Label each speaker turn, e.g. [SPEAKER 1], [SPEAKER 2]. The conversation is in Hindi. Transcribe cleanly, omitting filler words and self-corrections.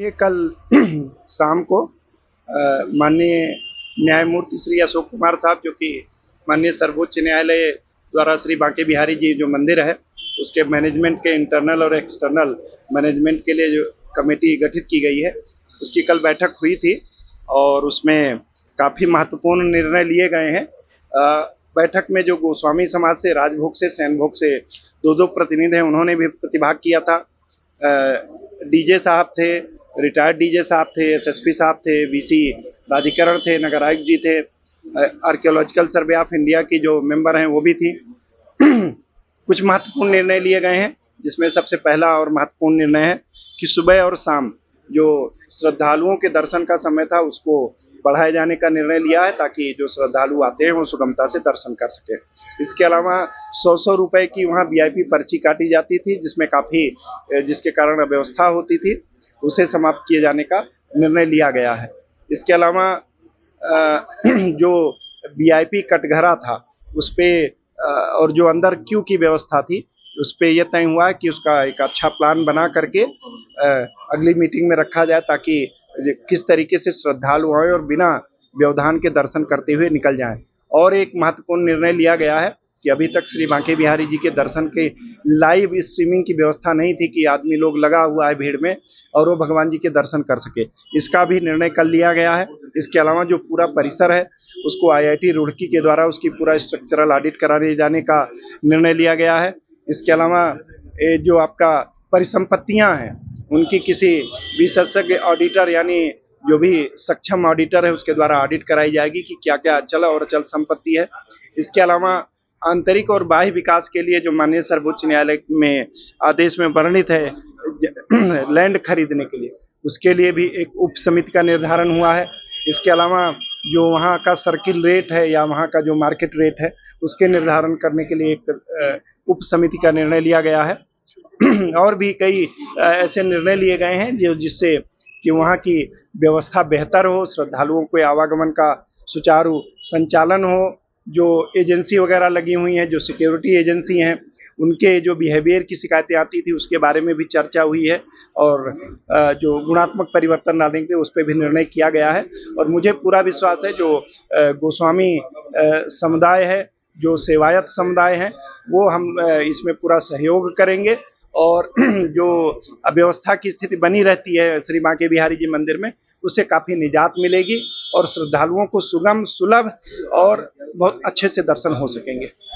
[SPEAKER 1] ये कल शाम को माननीय न्यायमूर्ति श्री अशोक कुमार साहब, जो कि माननीय सर्वोच्च न्यायालय द्वारा श्री बांके बिहारी जी जो मंदिर है उसके मैनेजमेंट के इंटरनल और एक्सटर्नल मैनेजमेंट के लिए जो कमेटी गठित की गई है, उसकी कल बैठक हुई थी और उसमें काफ़ी महत्वपूर्ण निर्णय लिए गए हैं। बैठक में जो गोस्वामी समाज से, राजभोग से, सैनभोग से दो प्रतिनिधि हैं, उन्होंने भी प्रतिभाग किया था। डीजे साहब थे, रिटायर्ड डीजे साहब थे, एसएसपी साहब थे, वीसी प्राधिकरण थे, नगर आयुक्त जी थे, आर्कियोलॉजिकल सर्वे ऑफ इंडिया की जो मेंबर हैं वो भी थी। कुछ महत्वपूर्ण निर्णय लिए गए हैं, जिसमें सबसे पहला और महत्वपूर्ण निर्णय है कि सुबह और शाम जो श्रद्धालुओं के दर्शन का समय था उसको बढ़ाए जाने का निर्णय लिया है, ताकि जो श्रद्धालु आते हैं वो सुगमता से दर्शन कर सके। इसके अलावा 100 रुपए की वहाँ वीआईपी पर्ची काटी जाती थी, जिसके कारण अव्यवस्था होती थी, उसे समाप्त किए जाने का निर्णय लिया गया है। इसके अलावा जो वीआईपी कटघरा था उस पे और जो अंदर क्यू की व्यवस्था थी उस पे यह तय हुआ कि उसका एक अच्छा प्लान बना करके अगली मीटिंग में रखा जाए, ताकि किस तरीके से श्रद्धालु आए और बिना व्यवधान के दर्शन करते हुए निकल जाएं। और एक महत्वपूर्ण निर्णय लिया गया है कि अभी तक श्री बांके बिहारी जी के दर्शन के लाइव स्ट्रीमिंग की व्यवस्था नहीं थी कि आदमी लोग लगा हुआ है भीड़ में और वो भगवान जी के दर्शन कर सके। इसका भी निर्णय कल लिया गया है। इसके अलावा जो पूरा परिसर है उसको आईआईटी रुड़की के द्वारा उसकी पूरा स्ट्रक्चरल ऑडिट कराने जाने का निर्णय लिया गया है। इसके अलावा जो आपका परिसंपत्तियां हैं उनकी किसी विशेषज्ञ ऑडिटर, यानी जो भी सक्षम ऑडिटर है उसके द्वारा ऑडिट कराई जाएगी कि क्या क्या अचल और अचल संपत्ति है। इसके अलावा आंतरिक और बाह्य विकास के लिए जो माननीय सर्वोच्च न्यायालय में आदेश में वर्णित है लैंड खरीदने के लिए, उसके लिए भी एक उप समिति का निर्धारण हुआ है। इसके अलावा जो वहाँ का सर्किल रेट है या वहाँ का जो मार्केट रेट है उसके निर्धारण करने के लिए एक उप समिति का निर्णय लिया गया है। और भी कई ऐसे निर्णय लिए गए हैं जिससे कि वहाँ की व्यवस्था बेहतर हो, श्रद्धालुओं के आवागमन का सुचारू संचालन हो। जो एजेंसी वगैरह लगी हुई हैं, जो सिक्योरिटी एजेंसी हैं, उनके जो बिहेवियर की शिकायतें आती थी उसके बारे में भी चर्चा हुई है और जो गुणात्मक परिवर्तन लाने के लिए उस पर भी निर्णय किया गया है। और मुझे पूरा विश्वास है जो गोस्वामी समुदाय है, जो सेवायत समुदाय है, वो हम इसमें पूरा सहयोग करेंगे और जो अव्यवस्था की स्थिति बनी रहती है श्री बांके बिहारी जी मंदिर में, उससे काफ़ी निजात मिलेगी और श्रद्धालुओं को सुगम, सुलभ और बहुत अच्छे से दर्शन हो सकेंगे।